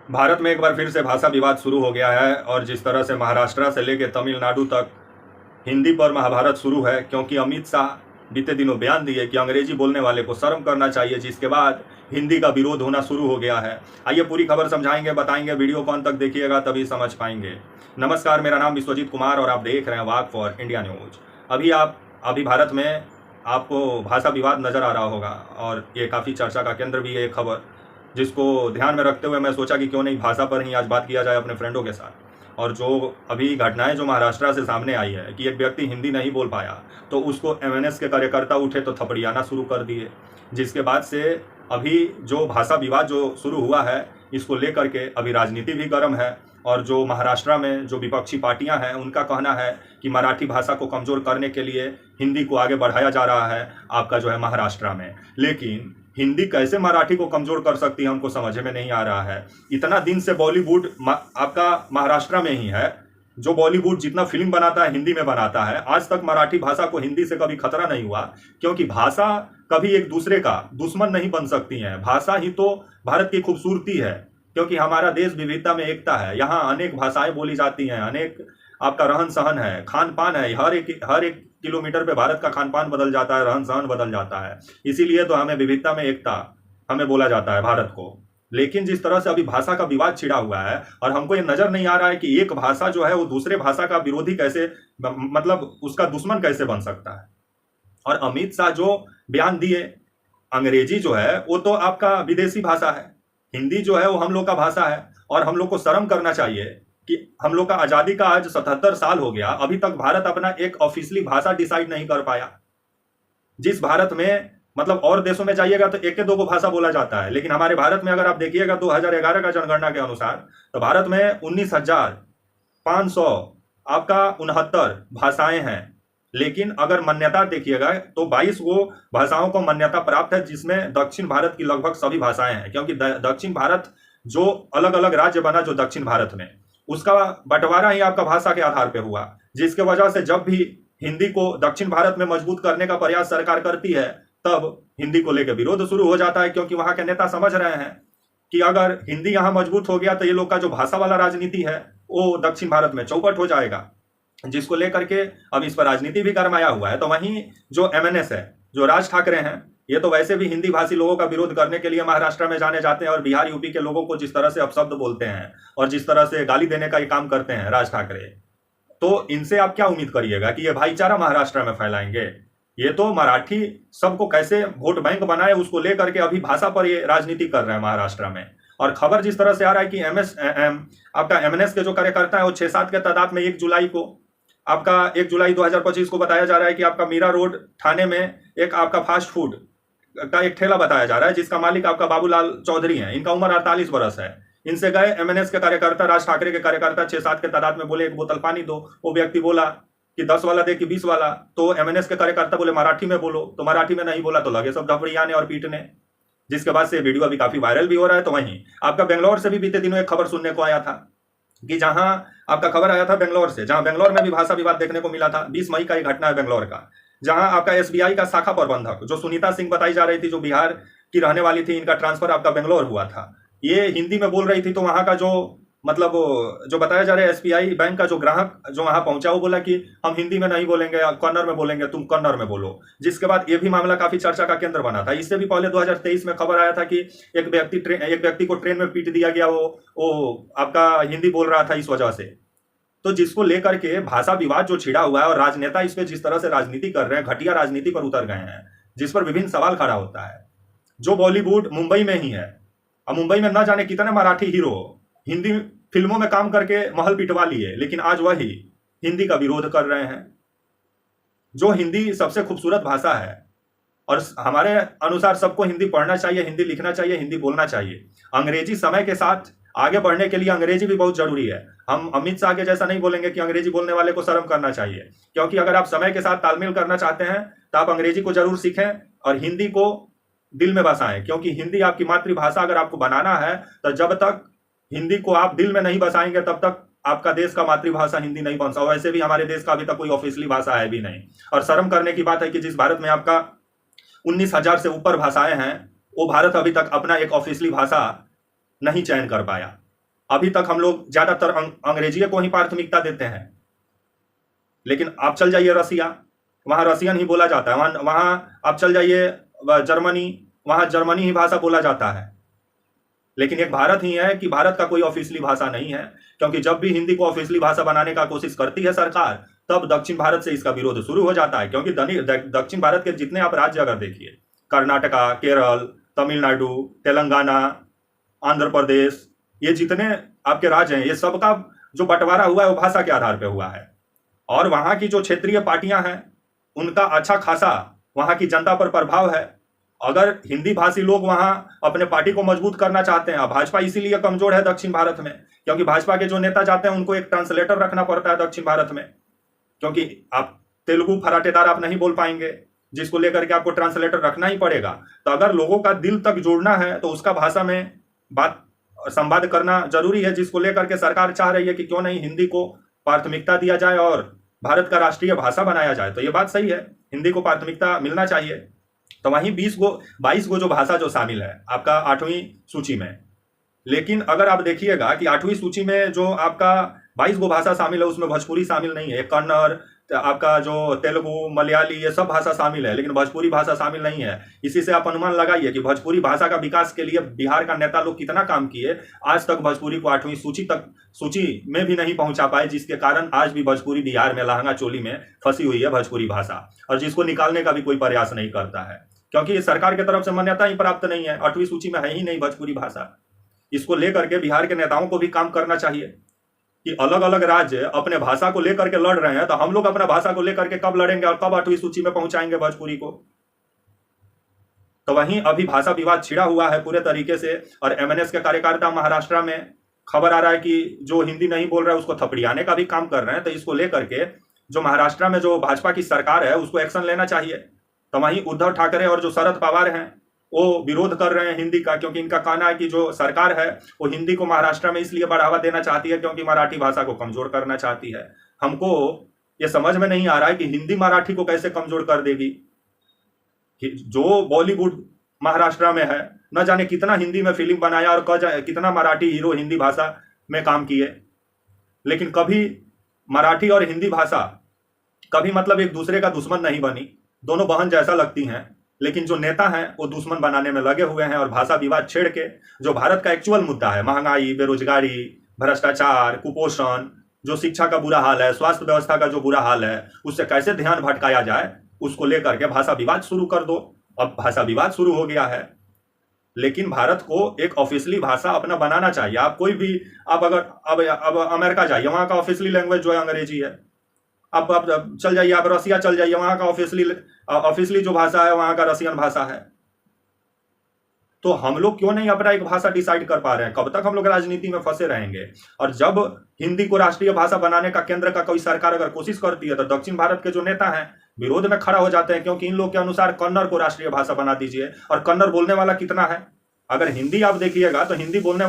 भारत में एक बार फिर से भाषा विवाद शुरू हो गया है और जिस तरह से महाराष्ट्र से लेकर तमिलनाडु तक हिंदी पर महाभारत शुरू है, क्योंकि अमित शाह बीते दिनों बयान दिए कि अंग्रेजी बोलने वाले को शर्म करना चाहिए, जिसके बाद हिंदी का विरोध होना शुरू हो गया है। आइए पूरी खबर समझाएंगे, बताएंगे, वीडियो को अंत तक देखिएगा तभी समझ पाएंगे। नमस्कार, मेरा नाम विश्वजीत कुमार और आप देख रहे हैं वाक फॉर इंडिया न्यूज। अभी भारत में आपको भाषा विवाद नज़र आ रहा होगा और ये काफ़ी चर्चा का केंद्र भी है ये खबर, जिसको ध्यान में रखते हुए मैं सोचा कि क्यों नहीं भाषा पर ही आज बात किया जाए अपने फ्रेंडों के साथ। और जो अभी घटनाएं जो महाराष्ट्र से सामने आई है कि एक व्यक्ति हिंदी नहीं बोल पाया तो उसको एमएनएस के कार्यकर्ता उठे तो थपड़ियाना शुरू कर दिए, जिसके बाद से अभी जो भाषा विवाद जो शुरू हुआ है इसको लेकर के अभी राजनीति भी गर्म है। और जो महाराष्ट्र में जो विपक्षी पार्टियां हैं उनका कहना है कि मराठी भाषा को कमज़ोर करने के लिए हिंदी को आगे बढ़ाया जा रहा है आपका जो है महाराष्ट्र में। लेकिन हिंदी कैसे मराठी को कमज़ोर कर सकती है उनको समझ में नहीं आ रहा है। इतना दिन से बॉलीवुड आपका महाराष्ट्र में ही है, जो बॉलीवुड जितना फिल्म बनाता है हिंदी में बनाता है। आज तक मराठी भाषा को हिंदी से कभी खतरा नहीं हुआ, क्योंकि भाषा कभी एक दूसरे का दुश्मन नहीं बन सकती है। भाषा ही तो भारत की खूबसूरती है, क्योंकि हमारा देश विविधता में एकता है। यहाँ अनेक भाषाएं बोली जाती हैं, अनेक आपका रहन सहन है, खान पान है। हर एक किलोमीटर पे भारत का खान पान बदल जाता है, रहन सहन बदल जाता है। इसीलिए तो हमें विविधता में एकता हमें बोला जाता है भारत को। लेकिन जिस तरह से अभी भाषा का विवाद छिड़ा हुआ है और हमको ये नजर नहीं आ रहा है कि एक भाषा जो है वो दूसरे भाषा का विरोधी कैसे, मतलब उसका दुश्मन कैसे बन सकता है। और अमित शाह जो बयान दिए, अंग्रेजी जो है वो तो आपका विदेशी भाषा है, हिंदी जो है वो हम लोग का भाषा है। और हम लोग को शर्म करना चाहिए कि हम लोग का आज़ादी का आज 77 साल हो गया, अभी तक भारत अपना एक ऑफिशियली भाषा डिसाइड नहीं कर पाया। जिस भारत में मतलब और देशों में जाइएगा तो एक दो भाषा बोला जाता है, लेकिन हमारे भारत में अगर आप देखिएगा 2011 का जनगणना के अनुसार तो भारत में 19,500 आपका 69 भाषाएं हैं। लेकिन अगर मान्यता देखिएगा तो 22 गो भाषाओं को मान्यता प्राप्त है, जिसमें दक्षिण भारत की लगभग सभी भाषाएं हैं। क्योंकि दक्षिण भारत जो अलग अलग राज्य बना जो दक्षिण भारत में, उसका बंटवारा ही आपका भाषा के आधार पर हुआ, जिसके वजह से जब भी हिंदी को दक्षिण भारत में मजबूत करने का प्रयास सरकार करती है तब हिंदी को लेकर विरोध शुरू हो जाता है। क्योंकि वहां के नेता समझ रहे हैं कि अगर हिंदी यहां मजबूत हो गया तो ये लोग का जो भाषा वाला राजनीति है वो दक्षिण भारत में चौपट हो जाएगा, जिसको लेकर के अब इस पर राजनीति भी गरमाया हुआ है। तो वहीं जो एमएनएस है, जो राज ठाकरे हैं, ये तो वैसे भी हिंदी भाषी लोगों का विरोध करने के लिए महाराष्ट्र में जाने जाते हैं। और बिहार यूपी के लोगों को जिस तरह से अपशब्द बोलते हैं और जिस तरह से गाली देने का ये काम करते हैं राज ठाकरे, तो इनसे आप क्या उम्मीद करिएगा कि ये भाईचारा महाराष्ट्र में फैलाएंगे। ये तो मराठी सबको कैसे वोट बैंक बनाए उसको लेकर के अभी भाषा पर ये राजनीति कर रहे हैं महाराष्ट्र में। और खबर जिस तरह से आ रहा है कि आपका एमएनएस के जो कार्यकर्ता है वो 6-7 के तादाद में 1 जुलाई 2025 को बताया जा रहा है कि आपका मीरा रोड थाने में एक आपका फास्ट फूड का एक ठेला बताया जा रहा है, जिसका मालिक आपका बाबूलाल चौधरी है। इनका उम्र 48 बरस है। इनसे गए एमएनएस के कार्यकर्ता, राज ठाकरे के कार्यकर्ता 6-7 के तादाद में, बोले 1 बोतल पानी दो। वो व्यक्ति बोला कि 10 वाला दे कि 20 वाला। तो एमएनएस के कार्यकर्ता बोले मराठी में बोलो, तो मराठी में नहीं बोला तो लगे सब धपड़ियाने और पीटने, जिसके बाद से वीडियो अभी काफी वायरल भी हो रहा है। तो वहीं आपका बेंगलोर से भी बीते दिनों एक खबर सुनने को आया था कि जहां आपका खबर आया था बेंगलोर से, जहां बेंगलोर में भी भाषा विवाद देखने को मिला था। 20 मई का ये घटना है बेंगलोर का, जहां आपका एसबीआई का शाखा प्रबंधक जो सुनीता सिंह बताई जा रही थी, जो बिहार की रहने वाली थी, इनका ट्रांसफर आपका बेंगलोर हुआ था। ये हिंदी में बोल रही थी, तो वहां का जो मतलब जो बताया जा रहा है एसबीआई बैंक का जो ग्राहक जो वहां पहुंचा वो बोला कि हम हिंदी में नहीं बोलेंगे, कन्नड़ में बोलेंगे, तुम कन्नड़ में बोलो। जिसके बाद ये भी मामला काफी चर्चा का केंद्र बना था। इससे भी पहले 2023 में खबर आया था कि एक व्यक्ति को ट्रेन में पीट दिया गया, वो आपका हिंदी बोल रहा था इस वजह से। तो जिसको लेकर के भाषा विवाद जो छिड़ा हुआ है और राजनेता इस पे जिस तरह से राजनीति कर रहे हैं, घटिया राजनीति पर उतर गए हैं, जिस पर विभिन्न सवाल खड़ा होता है। जो बॉलीवुड मुंबई में ही है, अब मुंबई में न जाने कितने मराठी हीरो हिंदी फिल्मों में काम करके महल पिटवा लिए, लेकिन आज वही हिंदी का विरोध कर रहे हैं। जो हिंदी सबसे खूबसूरत भाषा है और हमारे अनुसार सबको हिंदी पढ़ना चाहिए, हिंदी लिखना चाहिए, हिंदी बोलना चाहिए। अंग्रेजी समय के साथ आगे बढ़ने के लिए अंग्रेजी भी बहुत जरूरी है। हम अमित शाह के जैसा नहीं बोलेंगे कि अंग्रेजी बोलने वाले को शर्म करना चाहिए, क्योंकि अगर आप समय के साथ तालमेल करना चाहते हैं तो आप अंग्रेजी को जरूर सीखें और हिंदी को दिल में बसाएं। क्योंकि हिंदी आपकी मातृभाषा अगर आपको बनाना है तो जब तक हिंदी को आप दिल में नहीं बसाएंगे तब तक आपका देश का मातृभाषा हिंदी नहीं बन सकता। वैसे भी हमारे देश का अभी तक कोई ऑफिशियली भाषा है भी नहीं। और शर्म करने की बात है कि जिस भारत में आपका 19,000 से ऊपर भाषाएं हैं, वो भारत अभी तक अपना एक ऑफिशियली भाषा नहीं चयन कर पाया। अभी तक हम लोग ज़्यादातर अंग्रेजी को ही प्राथमिकता देते हैं। लेकिन आप चल जाइए रसिया, वहाँ रसियन ही बोला जाता है। वहाँ आप चल जाइए जर्मनी, वहाँ जर्मनी ही भाषा बोला जाता है। लेकिन एक भारत ही है कि भारत का कोई ऑफिशियली भाषा नहीं है, क्योंकि जब भी हिंदी को ऑफिशियली भाषा बनाने का कोशिश करती है सरकार, तब दक्षिण भारत से इसका विरोध शुरू हो जाता है। क्योंकि दक्षिण भारत के जितने आप राज्य अगर देखिए, कर्नाटका, केरल, तमिलनाडु, तेलंगाना, आंध्र प्रदेश, ये जितने आपके राज्य हैं, ये सबका जो बंटवारा हुआ है वो भाषा के आधार पर हुआ है। और वहाँ की जो क्षेत्रीय पार्टियां हैं, उनका अच्छा खासा वहाँ की जनता पर प्रभाव है। अगर हिंदी भाषी लोग वहाँ अपने पार्टी को मजबूत करना चाहते हैं, भाजपा इसीलिए कमजोर है दक्षिण भारत में, क्योंकि भाजपा के जो नेता जाते हैं उनको एक ट्रांसलेटर रखना पड़ता है दक्षिण भारत में, क्योंकि आप तेलुगु फराटेदार आप नहीं बोल पाएंगे, जिसको लेकर के आपको ट्रांसलेटर रखना ही पड़ेगा। तो अगर लोगों का दिल तक जोड़ना है तो उसका भाषा में बात संवाद करना जरूरी है, जिसको लेकर के सरकार चाह रही है कि क्यों नहीं हिंदी को प्राथमिकता दिया जाए और भारत का राष्ट्रीय भाषा बनाया जाए। तो ये बात सही है, हिंदी को प्राथमिकता मिलना चाहिए। तो वहीं 22 गो जो भाषा जो शामिल है आपका 8वीं सूची में, लेकिन अगर आप देखिएगा कि 8वीं सूची में जो आपका 22 गो भाषा शामिल है, उसमें भोजपुरी शामिल नहीं है। कन्नड़, आपका जो तेलुगु, मलयाली, ये सब भाषा शामिल है, लेकिन भोजपुरी भाषा शामिल नहीं है। इसी से आप अनुमान लगाइए कि भोजपुरी भाषा का विकास के लिए बिहार का नेता लोग कितना काम किए, आज तक भोजपुरी को 8वीं सूची में भी नहीं पहुंचा पाए, जिसके कारण आज भी भोजपुरी बिहार में लहंगा चोली में फंसी हुई है भोजपुरी भाषा, और जिसको निकालने का भी कोई प्रयास नहीं करता है, क्योंकि सरकार की तरफ से मान्यता ही प्राप्त नहीं है, 8वीं सूची में है ही नहीं भोजपुरी भाषा। इसको लेकर के बिहार के नेताओं को भी काम करना चाहिए कि अलग अलग राज्य अपने भाषा को लेकर के लड़ रहे हैं, तो हम लोग अपना भाषा को लेकर के कब लड़ेंगे और कब 8वीं सूची में पहुंचाएंगे भोजपुरी को। तो वहीं अभी भाषा विवाद छिड़ा हुआ है पूरे तरीके से, और एमएनएस के कार्यकर्ता महाराष्ट्र में खबर आ रहा है कि जो हिंदी नहीं बोल रहा है उसको थपड़ियाने का भी काम कर रहे हैं। तो इसको लेकर के जो महाराष्ट्र में जो भाजपा की सरकार है उसको एक्शन लेना चाहिए। तो वहीं उद्धव ठाकरे और जो शरद पवार हैं वो विरोध कर रहे हैं हिंदी का, क्योंकि इनका कहना है कि जो सरकार है वो हिंदी को महाराष्ट्र में इसलिए बढ़ावा देना चाहती है क्योंकि मराठी भाषा को कमजोर करना चाहती है। हमको ये समझ में नहीं आ रहा है कि हिंदी मराठी को कैसे कमजोर कर देगी। जो बॉलीवुड महाराष्ट्र में है, न जाने कितना हिंदी में फिल्म बनाया और कितना मराठी हीरो हिंदी भाषा में काम किए, लेकिन कभी मराठी और हिंदी भाषा कभी मतलब एक दूसरे का दुश्मन नहीं बनी, दोनों बहन जैसा लगती हैं। लेकिन जो नेता हैं वो दुश्मन बनाने में लगे हुए हैं, और भाषा विवाद छेड़ के जो भारत का एक्चुअल मुद्दा है, महंगाई, बेरोजगारी, भ्रष्टाचार, कुपोषण, जो शिक्षा का बुरा हाल है, स्वास्थ्य व्यवस्था का जो बुरा हाल है, उससे कैसे ध्यान भटकाया जाए, उसको लेकर के भाषा विवाद शुरू कर दो। अब भाषा विवाद शुरू हो गया है, लेकिन भारत को एक ऑफिशियली भाषा अपना बनाना चाहिए। आप कोई भी आप अगर अब अमेरिका जाइए, वहाँ का ऑफिशियली लैंग्वेज जो है अंग्रेजी है। अब चल जाइए, आप रसिया चल जाइए, वहाँ का ऑफिशियली जो भाषा है वहाँ का रसियन भाषा है। तो हम लोग क्यों नहीं अपना एक भाषा डिसाइड कर पा रहे हैं? कब तक हम लोग राजनीति में फंसे रहेंगे? और जब हिंदी को राष्ट्रीय भाषा बनाने का केंद्र का कोई सरकार अगर कोशिश करती है, तो दक्षिण भारत के जो नेता हैं विरोध में खड़ा हो जाते हैं, क्योंकि इन लोग के अनुसार कन्नड़ को राष्ट्रीय भाषा बना दीजिए। और कन्नड़ बोलने वाला कितना है? अगर हिंदी आप देखिएगा तो हिंदी बोलने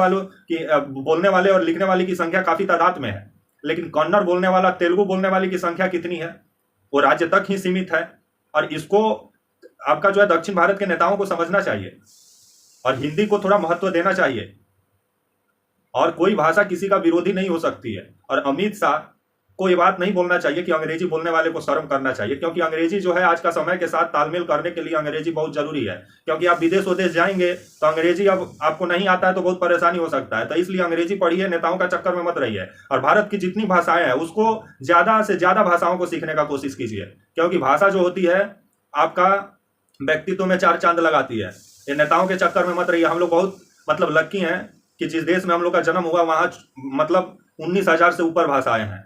वाले और लिखने वाले की संख्या काफी तादाद में है, लेकिन कन्नड़ बोलने वाला, तेलुगु बोलने वाले की संख्या कितनी है? वो राज्य तक ही सीमित है। और इसको आपका जो है दक्षिण भारत के नेताओं को समझना चाहिए और हिंदी को थोड़ा महत्व देना चाहिए। और कोई भाषा किसी का विरोधी नहीं हो सकती है। और अमित शाह को ये बात नहीं बोलना चाहिए कि अंग्रेजी बोलने वाले को शर्म करना चाहिए, क्योंकि अंग्रेजी जो है आज का समय के साथ तालमेल करने के लिए अंग्रेजी बहुत जरूरी है। क्योंकि आप विदेश जाएंगे तो अंग्रेजी अब आपको नहीं आता है तो बहुत परेशानी हो सकता है। तो इसलिए अंग्रेजी पढ़िए, नेताओं का चक्कर में मत रहिए। और भारत की जितनी भाषाएं हैं उसको ज्यादा से ज्यादा भाषाओं को सीखने का कोशिश कीजिए, क्योंकि भाषा जो होती है आपका व्यक्तित्व में 4 चांद लगाती है। ये नेताओं के चक्कर में मत रहिए। हम लोग बहुत मतलब लक्की हैं कि जिस देश में हम लोग का जन्म हुआ वहाँ मतलब 19,000 से ऊपर भाषाएं हैं।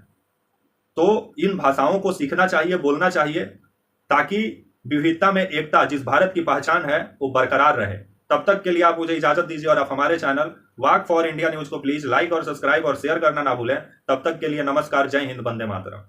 तो इन भाषाओं को सीखना चाहिए, बोलना चाहिए, ताकि विविधता में एकता जिस भारत की पहचान है वो बरकरार रहे। तब तक के लिए आप मुझे इजाजत दीजिए और आप हमारे channel walk for India news को प्लीज लाइक और सब्सक्राइब और शेयर करना ना भूलें। तब तक के लिए नमस्कार, जय हिंद, वंदे मातरम।